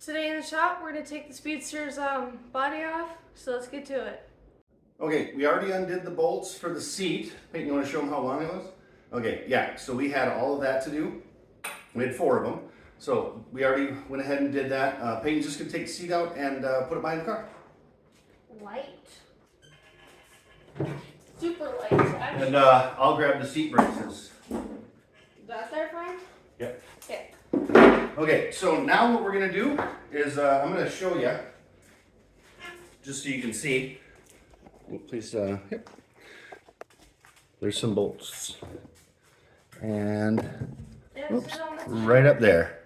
Today in the shop, we're going to take the speedster's body off, so let's get to it. Okay, we already undid the bolts for the seat. Peyton, you want to show them how long it was? Okay, yeah, so we had all of that to do. We had 4 of them. So we already went ahead and did that. Peyton's just going to take the seat out and put it behind the car. Light. Super light. Actually. And I'll grab the seat braces. Is that there fine? Yep. Okay. Okay, so now what we're going to do is I'm going to show you, just so you can see. Please, yep. There's some bolts. And oops, right up there.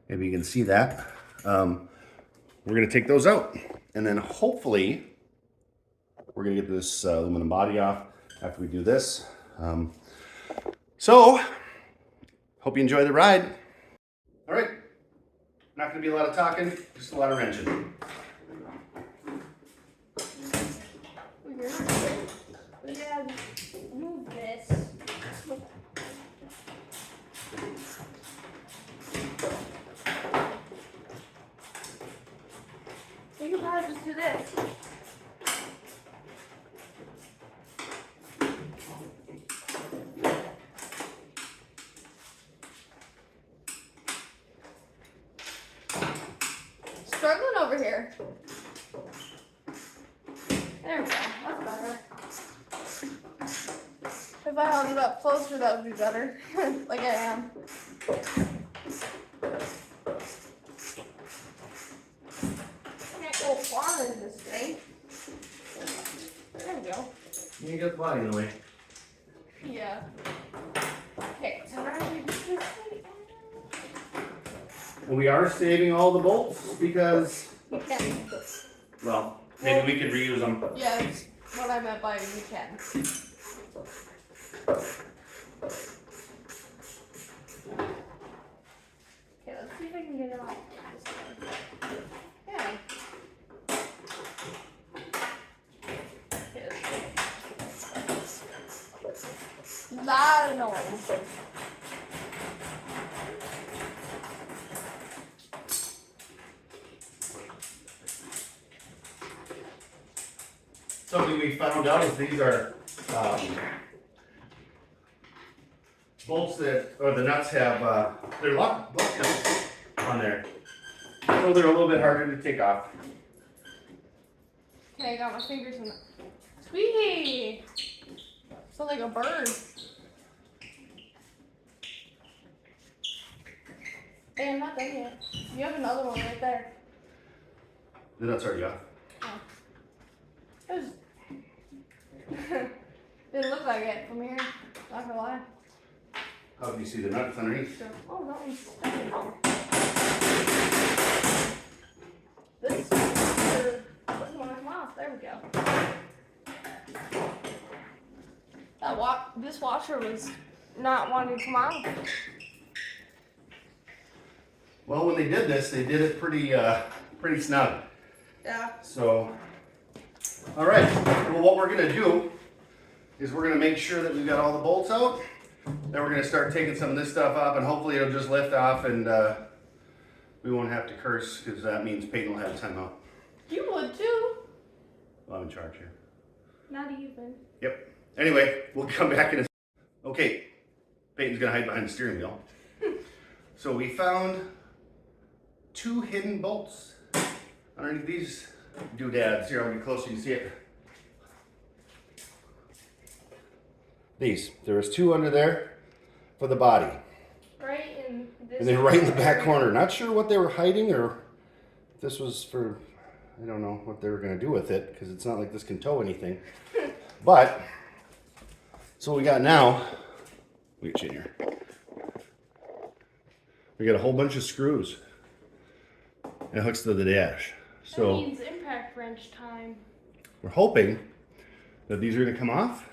Maybe you can see that. We're going to take those out. And then hopefully, we're going to get this aluminum body off after we do this. So, hope you enjoy the ride. All right, not going to be a lot of talking, just a lot of wrenching. We gotta move this. We can probably just do this. Struggling over here. There we go. That's better. If I held it up closer, that would be better. Like I am. Can't go far in this thing. There we go. You can get the body in the way. Yeah. Okay, so now we just this way. And we are saving all the bolts because, We can. well, maybe we could reuse them. Yeah, that's what I meant by we can. Okay, let's see if I can get it off. Yeah. Okay, let's see. Loud noise. Something we found out is these are bolts that, or the nuts have, they're lock nuts on there. So they're a little bit harder to take off. Okay, I got my fingers in the. Squeaky! Sounds like a bird. Hey, I'm not done yet. You have another one right there. The nuts are off. Oh. It was. Didn't look like it from here. Not gonna lie. How do you see the nuts underneath? So, oh, that one's stuck. This doesn't want to come off. There we go. This washer was not wanting to come out. Well, when they did this, they did it pretty snug. Yeah. So, all right. Well, what we're gonna do is we're gonna make sure that we've got all the bolts out. Then we're gonna start taking some of this stuff off, and hopefully it'll just lift off, and we won't have to curse because that means Peyton will have time out. You would too. Well, I'm in charge here. Not even. Yep. Anyway, we'll come back in a. Okay, Peyton's gonna hide behind the steering wheel. So we found 2 hidden bolts underneath these doodads. Here, I'll get closer so you can see it. There was 2 under there for the body. Right in this. And they're right in the back corner. Not sure what they were hiding or if this was for, I don't know what they were gonna do with it because it's not like this can tow anything. But, so what we got now, we get you in here. We got a whole bunch of screws. And it hooks to the dash. That means impact wrench time. We're hoping that these are gonna come off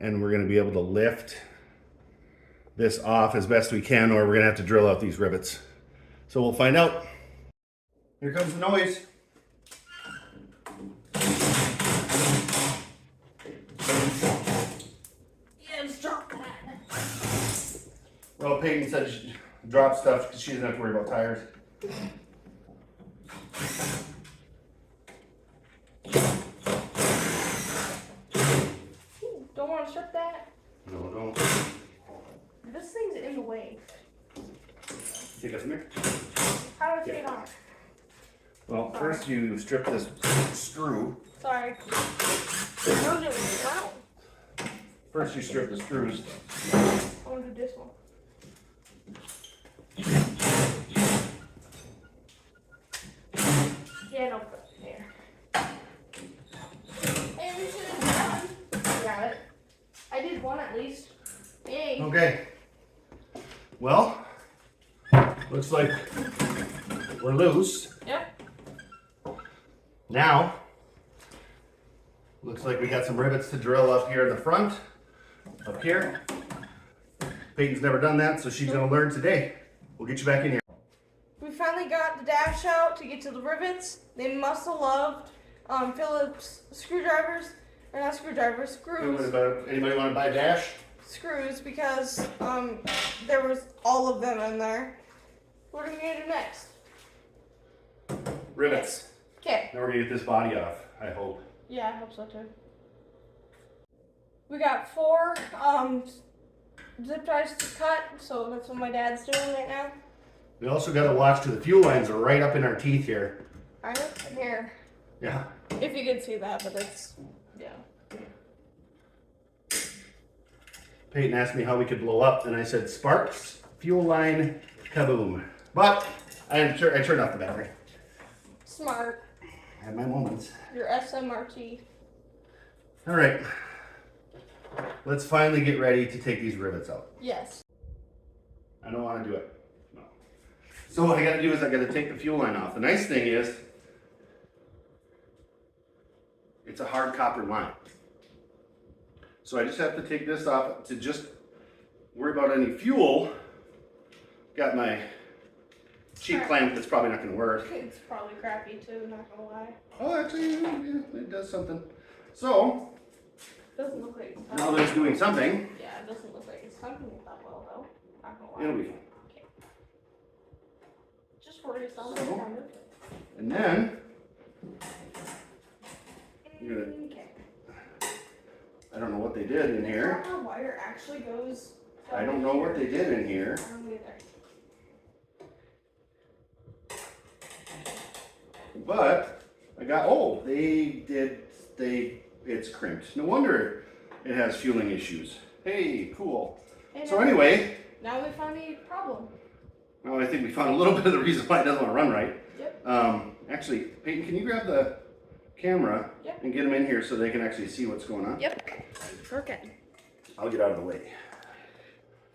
and we're gonna be able to lift this off as best we can, or we're gonna have to drill out these rivets. So we'll find out. Here comes the noise. Yeah, just drop that. Well, Peyton said she dropped stuff because she doesn't have to worry about tires. take us in there. How do I take it off? Well, first you strip this screw. Sorry. Those are brown. First you strip the screws. I want to do this one. Yeah, don't put it there. Hey, we should have done. Got it. I did one at least. Yay. Okay. Well, looks like we're loose. Yep. Now, looks like we got some rivets to drill up here in the front. Up here. Peyton's never done that, so she's gonna learn today. We'll get you back in here. We finally got the dash out to get to the rivets. They must have loved Phillips screwdrivers, or not screwdrivers, screws. Anybody want to buy dash? Screws, because there was all of them in there. What are we gonna do next? Rivets. Okay. Now we're gonna get this body off, I hope. Yeah, I hope so too. We got 4 zip ties to cut, so that's what my dad's doing right now. We also got to watch to the fuel lines are right up in our teeth here. Right in here. Yeah. If you can see that, but it's, yeah. Peyton asked me how we could blow up, and I said sparks, fuel line, kaboom. But I turned off the battery. Smart. I had my moments. Your SMRT. All right. Let's finally get ready to take these rivets out. Yes. I don't want to do it. No. So what I got to do is I got to take the fuel line off. The nice thing is, it's a hard copper line. So I just have to take this off to just worry about any fuel. Got my cheap clamp that's probably not going to work. It's probably crappy too, not gonna lie. Oh, actually, yeah, it does something. So, Doesn't look like it's now that it's doing something, Yeah, it doesn't look like it's pumping it that well though. Not gonna lie. it'll be fine. Okay. Just worry something So- around it. And then, you're gonna, Okay. I don't know what they did in here. Our wire actually goes. I don't know what they did in here. I don't either. But I got, oh, it's crimped. No wonder it has fueling issues. Hey, cool. And So anyway, now we found a problem. well, I think we found a little bit of the reason why it doesn't want to run right. Yep. Actually, Peyton, can you grab the camera Yep. and get them in here so they can actually see what's going on? Yep. Okay. I'll get out of the way.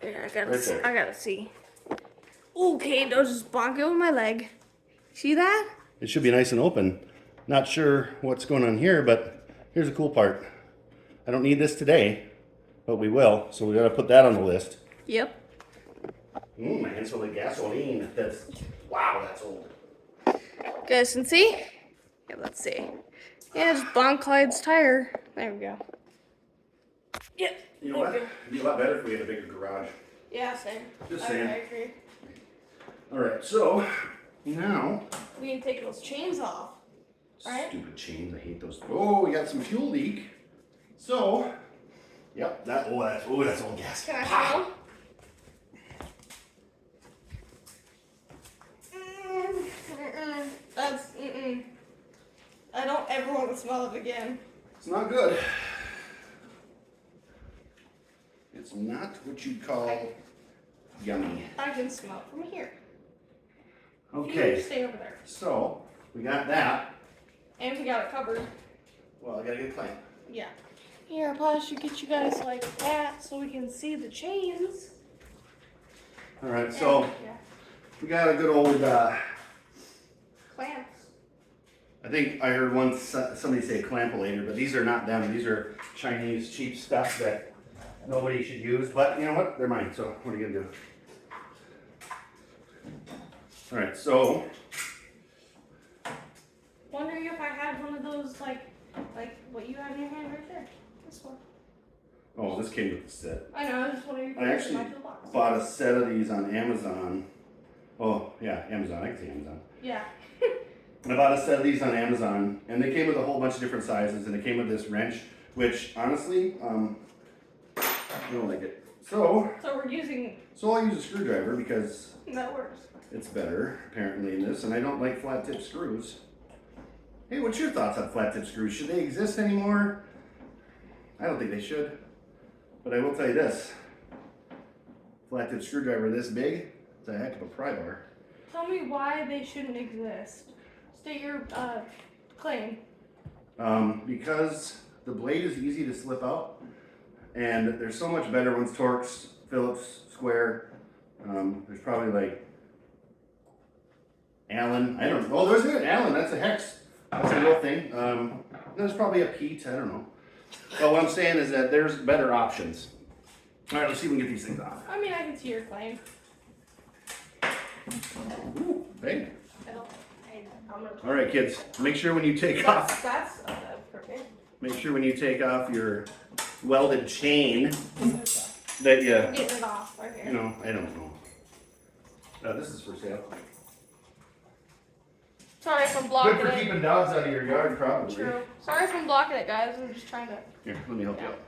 Yeah, I gotta Right see. there. I gotta see. Okay, don't just bonk it with my leg. See that? It should be nice and open. Not sure what's going on here, but here's the cool part. I don't need this today, but we will, so we gotta put that on the list. Yep. My hands smell like gasoline. Wow, that's old. Guys can see? Yeah, let's see. Yeah, just bonk Clyde's tire. There we go. Yep. You know what? It'd be a lot better if we had a bigger garage. Yeah, same. Just saying. I agree. All right, so now, We can take those chains off. Right? stupid chains, I hate those. Oh, we got some fuel leak. So, yep, that's old gas. Can I Pow! smell? That's I don't ever want to smell it again. It's not good. It's not what you'd call yummy. I can smell it from here. You Okay, stay over there. so we got that. And we got it covered. Well, I gotta get a clamp. Yeah. Here, I probably should get you guys like that so we can see the chains. All right, so Yeah. we got a good old. Clamps. I think I heard once somebody say clampulator, but these are not them. These are Chinese cheap stuff that nobody should use. But you know what? They're mine. So what are you gonna do? All right, so Wondering if I had one of those like what you have in your hand right there. This one. oh, this came with the set. I know. I was just wondering if I you actually had the box. bought a set of these on Amazon. Oh yeah, Amazon. I can see Amazon. Yeah. I bought a set of these on Amazon, and they came with a whole bunch of different sizes, and it came with this wrench, which honestly, I don't like it. So we're using. So I'll use a screwdriver because That works. it's better apparently in this, and I don't like flat tip screws. Hey, what's your thoughts on flat tip screws? Should they exist anymore? I don't think they should. But I will tell you this. Flat tip screwdriver this big, it's a heck of a pry bar. Tell me why they shouldn't exist. State your claim. Because the blade is easy to slip out, and they're so much better ones. Torx, Phillips, Square. There's probably like Allen. I don't know. Oh, there's an Allen. That's a hex. That's a real thing. There's probably a Pete. I don't know. But what I'm saying is that there's better options. All right, let's see if we can get these things off. I mean, I can see your claim. Ooh, hey. I'm gonna. All right, kids. Make sure when you take off. That's perfect. Make sure when you take off your welded chain that you. Getting it off right here. You know, I don't know. This is for sale. Sorry if I'm blocking Good for it. keeping dogs out of your yard, probably. True. Sorry if I'm blocking it, guys. I'm just trying to. Here, let me help you out.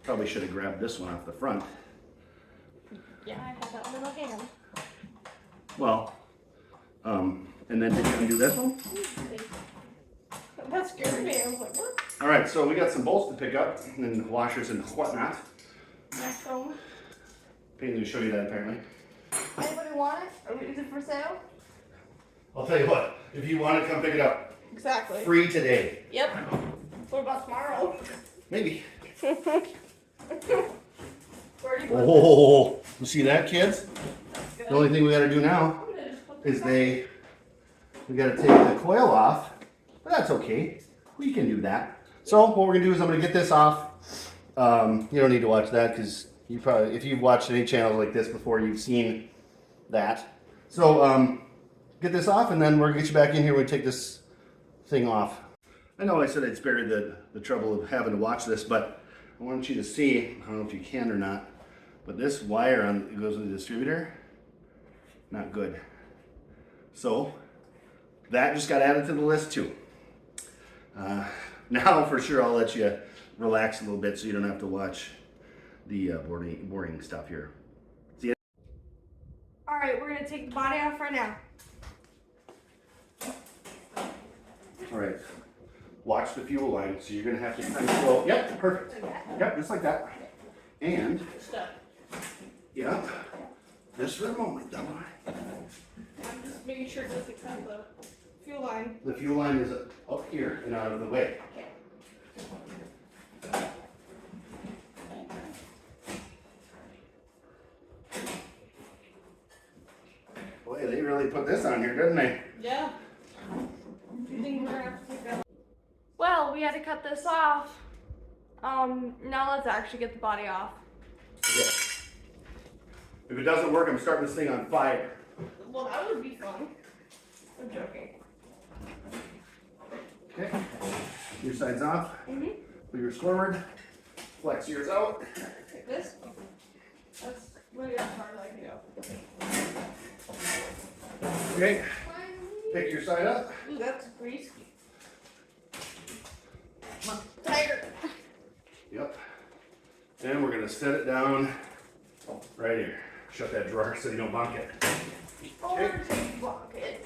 Probably should have grabbed this one off the front. Yeah, I had that one in my hand. Well, and then did you undo this one? That scared me. I was like, what? All right, so we got some bolts to pick up and washers and whatnot. Next one. Peyton's gonna show you that apparently. Anybody want it? Or is it for sale? I'll tell you what, if you want to come pick it up, Exactly. free today. Yep. What about tomorrow? Maybe. Where do you put Oh, you see that, kids? this? The only thing we gotta do now I'm gonna just put this is on. we gotta take the coil off, but that's okay. We can do that. So what we're gonna do is I'm gonna get this off. You don't need to watch that because you probably, if you've watched any channels like this before, you've seen that. So get this off, and then we're gonna get you back in here when we take this thing off. I know I said I'd spare you the trouble of having to watch this, but I want you to see, I don't know if you can or not, but this wire it goes with the distributor, not good. So that just got added to the list too. Now for sure I'll let you relax a little bit so you don't have to watch the boring stuff here. See ya. All right, we're gonna take the body off right now. All right, watch the fuel line. So you're gonna have to kind of flow. Yep, perfect. Yep, just like that. And, Stuff. yep, just for a moment, don't worry. I'm just making sure it doesn't cut the fuel line. The fuel line is up here and out of the way. Okay. Boy, they really put this on here, didn't they? Yeah. Do you think we're gonna have to take that? Well, we had to cut this off. Now let's actually get the body off. Yeah. If it doesn't work, I'm starting this thing on fire. Well, that would be fun. I'm joking. Okay. Your side's off. Mm-hmm. Put yours forward. Flex yours out. Like this. That's maybe that's hard I can go. Okay. Pick your side up. Ooh, that's greasy. Tighter. Yep. And we're gonna set it down right here. Shut that drawer so you don't bonk it. Or take block it.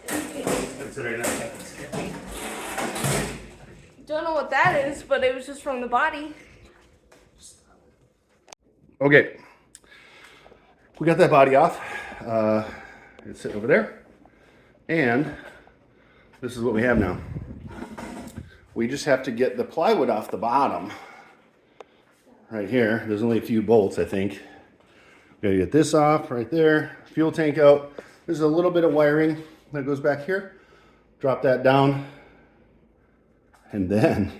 Considering that. Don't know what that is, but it was just from the body. Okay. We got that body off. It's sitting over there. And this is what we have now. We just have to get the plywood off the bottom. Right here. There's only a few bolts, I think. We gotta get this off right there. Fuel tank out. There's a little bit of wiring that goes back here. Drop that down. And then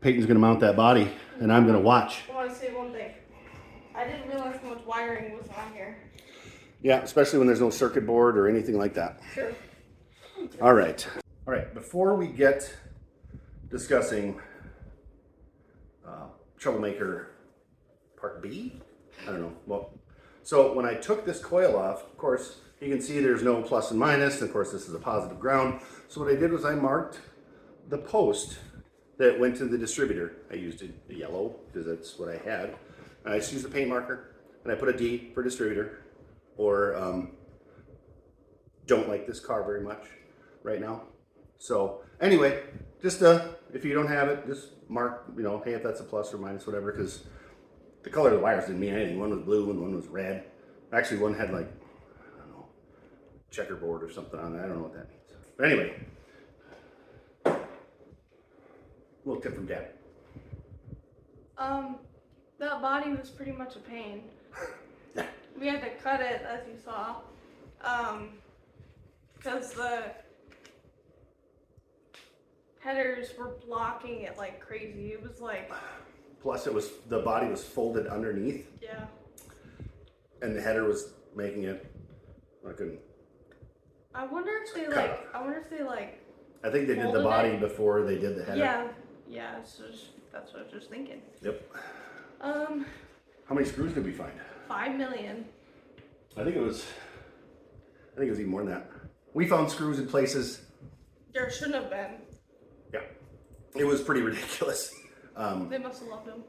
Peyton's gonna mount that body and I'm gonna watch. I want to say one thing. I didn't realize how much wiring was on here. Yeah, especially when there's no circuit board or anything like that. Sure. All right. All right, before we get discussing Troublemaker Part B, I don't know. Well, so when I took this coil off, of course, you can see there's no plus and minus. Of course, this is a positive ground. So what I did was I marked the post that went to the distributor. I used a yellow because that's what I had. I just used a paint marker and I put a D for distributor, or don't like this car very much right now. So anyway, just if you don't have it, just mark, you know, hey, if that's a plus or minus, whatever, because the color of the wires didn't mean anything. One was blue and one was red. Actually, one had like, I don't know, checkerboard or something on it. I don't know what that means. But anyway, little tip from Dad. That body was pretty much a pain. We had to cut it, as you saw, because the headers were blocking it like crazy. It was like... Plus, the body was folded underneath. Yeah. And the header was making it. I couldn't. I wonder if they like. I think they did the body before they did the header. Yeah. Yeah. So that's what I was just thinking. Yep. How many screws did we find? 5 million. I think it was even more than that. We found screws in places. There shouldn't have been. Yeah. It was pretty ridiculous. They must have loved him.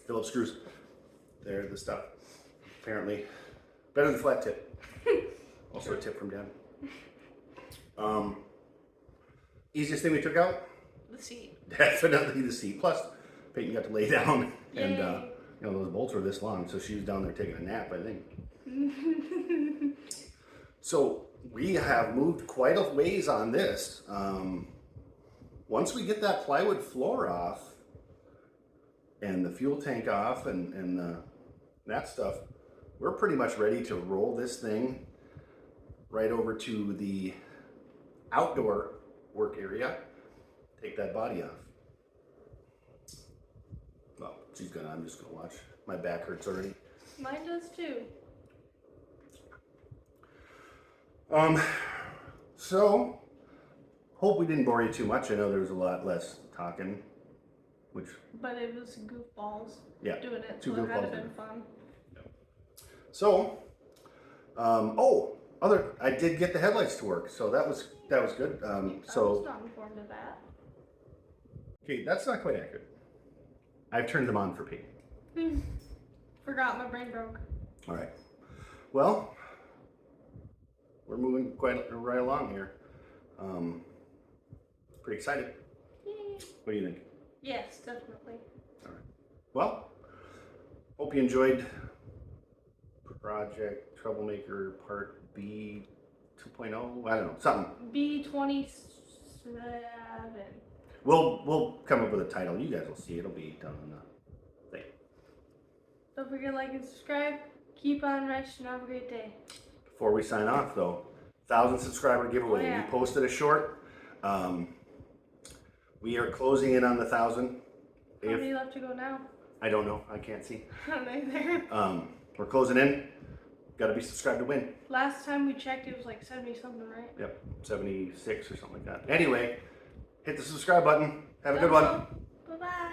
Phillips screws. They're the stuff. Apparently. Better than flat tip. Also a tip from Dad. Easiest thing we took out? The seat. Definitely the seat. Plus, Peyton got to lay down. Yay. And, you know, those bolts were this long, so she was down there taking a nap, I think. So, we have moved quite a ways on this. Once we get that plywood floor off, and the fuel tank off, and that stuff, we're pretty much ready to roll this thing right over to the outdoor work area, take that body off. Well, I'm just gonna watch. My back hurts already. Mine does too. So, hope we didn't bore you too much. I know there was a lot less talking, which... But it was goofballs. Yeah. Doing it, Two so it had goofballs been fun. So, I did get the headlights to work, so that was good. I was not informed of that. Okay, that's not quite accurate. I've turned them on for Peyton. Forgot, my brain broke. All right. Well, we're moving quite right along here. Pretty excited. Yay. What do you think? Yes, definitely. All right. Well, hope you enjoyed Project Troublemaker Part B 2.0. I don't know, something. B27. We'll come up with a title. You guys will see. It'll be done on the thing. Don't forget to like and subscribe. Keep on rich and have a great day. Before we sign off, though, 1,000 subscriber giveaway. Oh, yeah. We posted a short. We are closing in on the 1,000. How many left to go now? I don't know. I can't see. I don't know either. We're closing in. Got to be subscribed to win. Last time we checked, it was like 70 something, right? Yep, 76 or something like that. Anyway, hit the subscribe button. Have a good one. Bye-bye.